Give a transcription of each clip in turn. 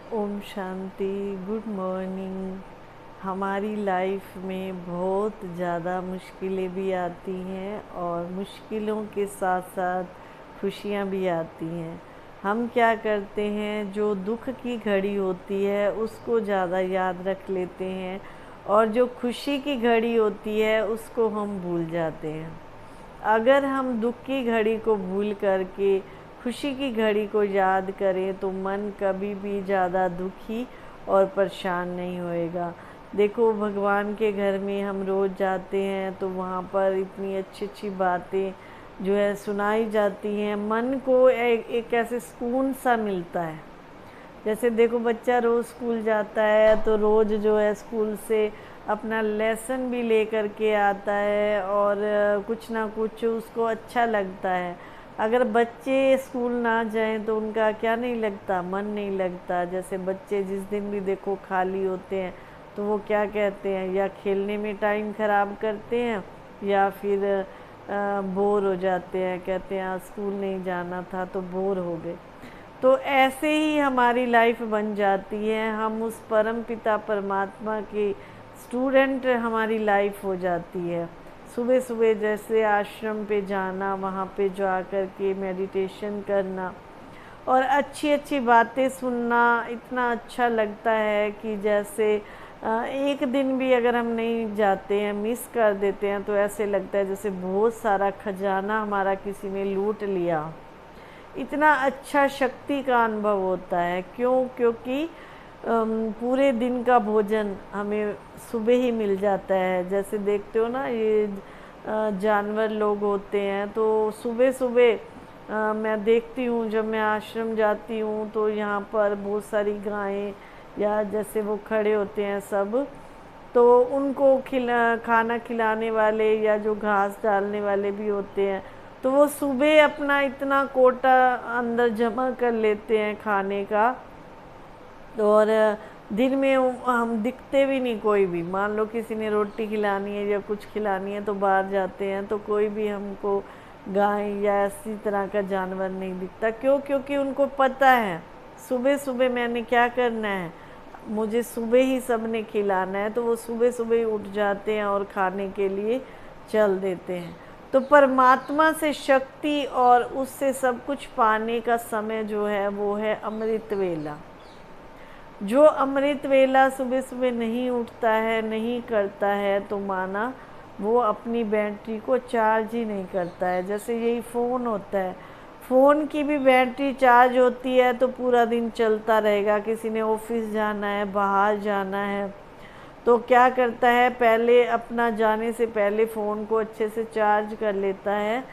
ओम शांति। Good morning. हमारी life में बहुत ज़्यादा मुश्किलें भी आती हैं और मुश्किलों के साथ साथ खुशियाँ भी आती हैं। हम क्या करते हैं, जो दुख की घड़ी होती है उसको ज़्यादा याद रख लेते हैं और जो खुशी की घड़ी होती है उसको हम भूल जाते हैं। अगर हम दुख की घड़ी को भूल करके खुशी की घड़ी को याद करें तो मन कभी भी ज़्यादा दुखी और परेशान नहीं होएगा। देखो, भगवान के घर में हम रोज़ जाते हैं तो वहाँ पर इतनी अच्छी अच्छी बातें जो है सुनाई जाती हैं। मन को एक ऐसे सुकून सा मिलता है। जैसे देखो, बच्चा रोज़ स्कूल जाता है तो रोज़ जो है स्कूल से अपना लेसन भी ले कर के आता है और कुछ ना कुछ उसको अच्छा लगता है। अगर बच्चे स्कूल ना जाएं तो उनका क्या नहीं लगता, मन नहीं लगता। जैसे बच्चे जिस दिन भी देखो खाली होते हैं तो वो क्या कहते हैं, या खेलने में टाइम ख़राब करते हैं या फिर बोर हो जाते हैं, कहते हैं आज स्कूल नहीं जाना था तो बोर हो गए। तो ऐसे ही हमारी लाइफ बन जाती है। हम उस परम पिता परमात्मा के स्टूडेंट हमारी लाइफ हो जाती है। सुबह सुबह जैसे आश्रम पे जाना, वहाँ पे जा कर के मेडिटेशन करना और अच्छी अच्छी बातें सुनना इतना अच्छा लगता है कि जैसे एक दिन भी अगर हम नहीं जाते हैं, मिस कर देते हैं, तो ऐसे लगता है जैसे बहुत सारा खजाना हमारा किसी ने लूट लिया। इतना अच्छा शक्ति का अनुभव होता है। क्योंकि पूरे दिन का भोजन हमें सुबह ही मिल जाता है। जैसे देखते हो ना, ये जानवर लोग होते हैं तो सुबह सुबह मैं देखती हूँ, जब मैं आश्रम जाती हूँ तो यहाँ पर बहुत सारी गायें या जैसे वो खड़े होते हैं सब, तो उनको खाना खिलाने वाले या जो घास डालने वाले भी होते हैं, तो वो सुबह अपना इतना कोटा अंदर जमा कर लेते हैं खाने का। और दिन में हम दिखते भी नहीं कोई भी। मान लो किसी ने रोटी खिलानी है या कुछ खिलानी है तो बाहर जाते हैं तो कोई भी हमको गाय या इसी तरह का जानवर नहीं दिखता। क्योंकि उनको पता है सुबह सुबह मैंने क्या करना है, मुझे सुबह ही सब ने खिलाना है, तो वो सुबह सुबह ही उठ जाते हैं और खाने के लिए चल देते हैं। तो परमात्मा से शक्ति और उससे सब कुछ पाने का समय जो है वो है अमृत वेला। जो अमृत वेला सुबह सुबह नहीं उठता है, नहीं करता है, तो माना वो अपनी बैटरी को चार्ज ही नहीं करता है। जैसे यही फ़ोन होता है, फ़ोन की भी बैटरी चार्ज होती है तो पूरा दिन चलता रहेगा। किसी ने ऑफिस जाना है, बाहर जाना है, तो क्या करता है, पहले अपना जाने से पहले फ़ोन को अच्छे से चार्ज कर लेता है।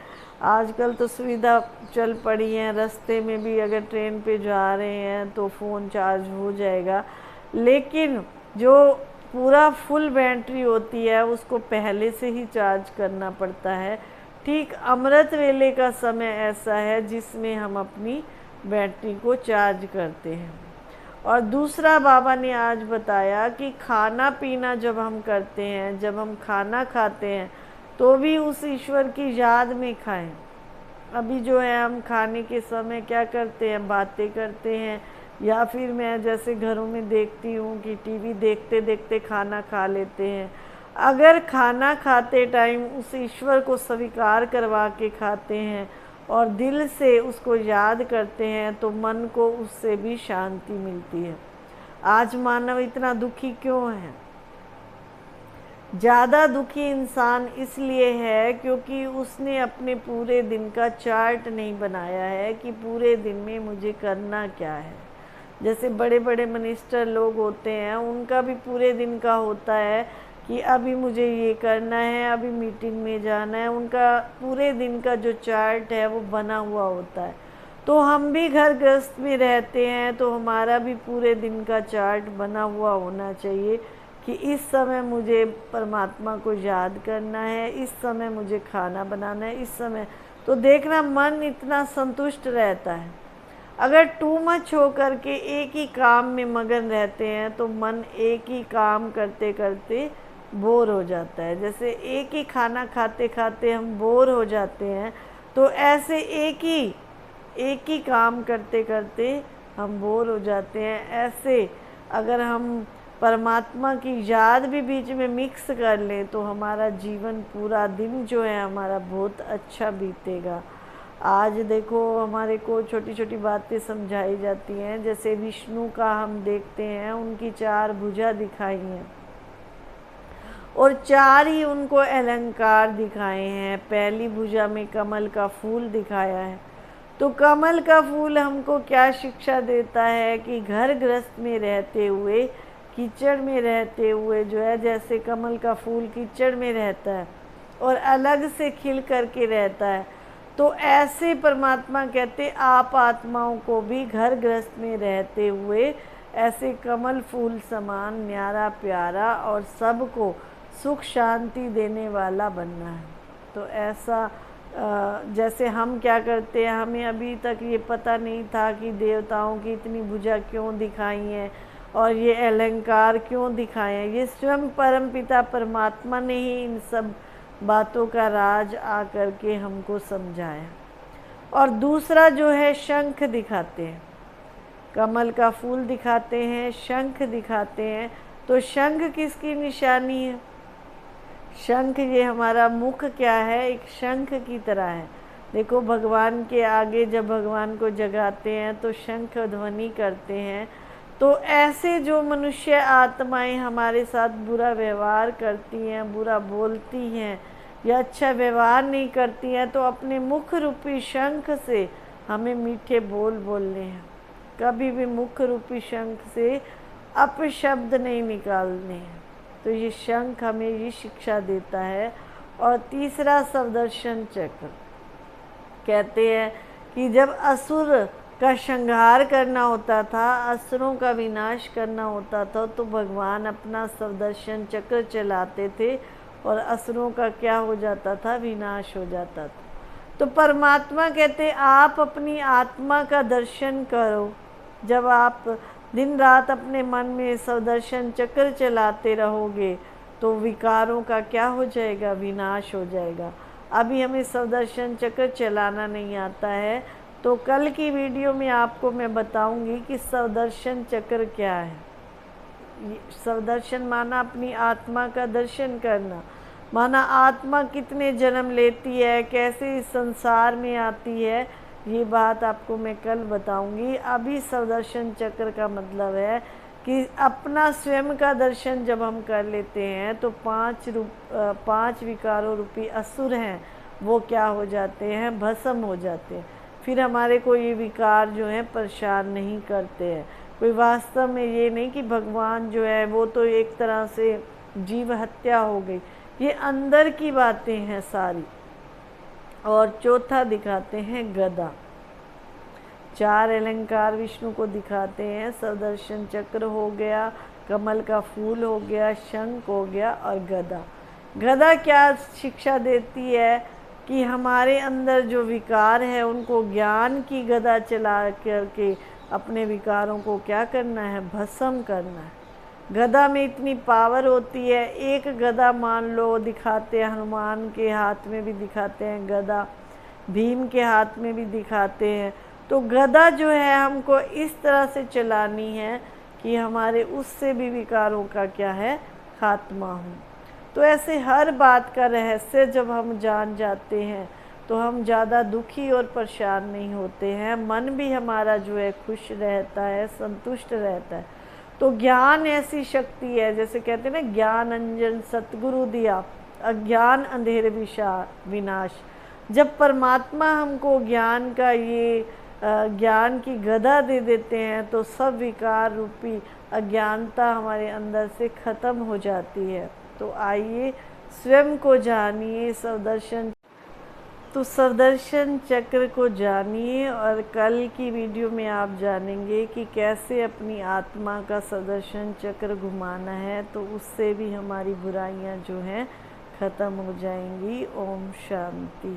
आजकल तो सुविधा चल पड़ी है, रास्ते में भी अगर ट्रेन पे जा रहे हैं तो फ़ोन चार्ज हो जाएगा। लेकिन जो पूरा फुल बैटरी होती है उसको पहले से ही चार्ज करना पड़ता है। ठीक अमृत वेले का समय ऐसा है जिसमें हम अपनी बैटरी को चार्ज करते हैं। और दूसरा बाबा ने आज बताया कि खाना पीना जब हम करते हैं, जब हम खाना खाते हैं तो भी उस ईश्वर की याद में खाएं। अभी जो है हम खाने के समय क्या करते हैं, बातें करते हैं, या फिर मैं जैसे घरों में देखती हूँ कि टीवी देखते देखते खाना खा लेते हैं। अगर खाना खाते टाइम उस ईश्वर को स्वीकार करवा के खाते हैं और दिल से उसको याद करते हैं तो मन को उससे भी शांति मिलती है। आज मानव इतना दुखी क्यों है? ज़्यादा दुखी इंसान इसलिए है क्योंकि उसने अपने पूरे दिन का चार्ट नहीं बनाया है कि पूरे दिन में मुझे करना क्या है। जैसे बड़े बड़े मिनिस्टर लोग होते हैं, उनका भी पूरे दिन का होता है कि अभी मुझे ये करना है, अभी मीटिंग में जाना है। उनका पूरे दिन का जो चार्ट है वो बना हुआ होता है। तो हम भी घर गृहस्थ में रहते हैं तो हमारा भी पूरे दिन का चार्ट बना हुआ होना चाहिए कि इस समय मुझे परमात्मा को याद करना है, इस समय मुझे खाना बनाना है, इस समय। तो देखना मन इतना संतुष्ट रहता है। अगर टू मच हो करके एक ही काम में मगन रहते हैं तो मन एक ही काम करते करते बोर हो जाता है। जैसे एक ही खाना खाते खाते हम बोर हो जाते हैं, तो ऐसे एक ही काम करते करते हम बोर हो जाते हैं। ऐसे अगर हम परमात्मा की याद भी बीच में मिक्स कर लें तो हमारा जीवन, पूरा दिन जो है हमारा बहुत अच्छा बीतेगा। आज देखो हमारे को छोटी छोटी बातें समझाई जाती हैं, जैसे विष्णु का हम देखते हैं, उनकी 4 भुजा दिखाई हैं और 4 ही उनको अलंकार दिखाए हैं। पहली भुजा में कमल का फूल दिखाया है। तो कमल का फूल हमको क्या शिक्षा देता है कि घर गृहस्थ में रहते हुए, कीचड़ में रहते हुए जो है, जैसे कमल का फूल कीचड़ में रहता है और अलग से खिल करके रहता है, तो ऐसे परमात्मा कहते आप आत्माओं को भी घर गृहस्थ में रहते हुए ऐसे कमल फूल समान न्यारा प्यारा और सबको सुख शांति देने वाला बनना है। तो ऐसा जैसे हम क्या करते हैं, हमें अभी तक ये पता नहीं था कि देवताओं की इतनी भुजा क्यों दिखाई हैं और ये अलंकार क्यों दिखाए हैं। ये स्वयं परमपिता परमात्मा ने ही इन सब बातों का राज आकर के हमको समझाया। और दूसरा जो है, शंख दिखाते हैं, कमल का फूल दिखाते हैं, शंख दिखाते हैं। तो शंख किसकी निशानी है? शंख, ये हमारा मुख क्या है, एक शंख की तरह है। देखो भगवान के आगे जब भगवान को जगाते हैं तो शंख ध्वनि करते हैं। तो ऐसे जो मनुष्य आत्माएं हमारे साथ बुरा व्यवहार करती हैं, बुरा बोलती हैं या अच्छा व्यवहार नहीं करती हैं, तो अपने मुख रूपी शंख से हमें मीठे बोल बोलने हैं। कभी भी मुख रूपी शंख से अपशब्द नहीं निकालने हैं। तो ये शंख हमें ये शिक्षा देता है। और तीसरा सवदर्शन चक्र, कहते हैं कि जब असुर का संहार करना होता था, असुरों का विनाश करना होता था, तो भगवान अपना सवदर्शन चक्र चलाते थे और असुरों का क्या हो जाता था, विनाश हो जाता था। तो परमात्मा कहते आप अपनी आत्मा का दर्शन करो। जब आप दिन रात अपने मन में सवदर्शन चक्र चलाते रहोगे तो विकारों का क्या हो जाएगा, विनाश हो जाएगा। अभी हमें सवदर्शन चक्र चलाना नहीं आता है, तो कल की वीडियो में आपको मैं बताऊंगी कि सवदर्शन चक्र क्या है। सवदर्शन माना अपनी आत्मा का दर्शन करना, माना आत्मा कितने जन्म लेती है, कैसे इस संसार में आती है, ये बात आपको मैं कल बताऊंगी। अभी सवदर्शन चक्र का मतलब है कि अपना स्वयं का दर्शन जब हम कर लेते हैं तो 5 विकारों रूपी असुर हैं, वो क्या हो जाते हैं, भस्म हो जाते हैं। फिर हमारे को ये विकार जो हैं परेशान नहीं करते हैं। कोई वास्तव में ये नहीं कि भगवान जो है वो तो एक तरह से जीव हत्या हो गई, ये अंदर की बातें हैं सारी। और चौथा दिखाते हैं गदा। 4 अलंकार विष्णु को दिखाते हैं, सवदर्शन चक्र हो गया, कमल का फूल हो गया, शंख हो गया और गदा। गदा क्या शिक्षा देती है कि हमारे अंदर जो विकार है उनको ज्ञान की गदा चला करके अपने विकारों को क्या करना है, भस्म करना है। गदा में इतनी पावर होती है। एक गदा मान लो दिखाते हैं, हनुमान के हाथ में भी दिखाते हैं गदा, भीम के हाथ में भी दिखाते हैं। तो गदा जो है हमको इस तरह से चलानी है कि हमारे उससे भी विकारों का क्या है, खात्मा हो। तो ऐसे हर बात का रहस्य जब हम जान जाते हैं तो हम ज़्यादा दुखी और परेशान नहीं होते हैं। मन भी हमारा जो है खुश रहता है, संतुष्ट रहता है। तो ज्ञान ऐसी शक्ति है, जैसे कहते हैं ना, ज्ञान अंजन सतगुरु दिया, अज्ञान अंधेरे विनाश। जब परमात्मा हमको ज्ञान का ये ज्ञान की गदा दे देते हैं तो सब विकार रूपी अज्ञानता हमारे अंदर से ख़त्म हो जाती है। तो आइए स्वयं को जानिए, सवदर्शन चक्र को जानिए। और कल की वीडियो में आप जानेंगे कि कैसे अपनी आत्मा का सवदर्शन चक्र घुमाना है, तो उससे भी हमारी बुराइयां जो हैं ख़त्म हो जाएंगी। ओम शांति।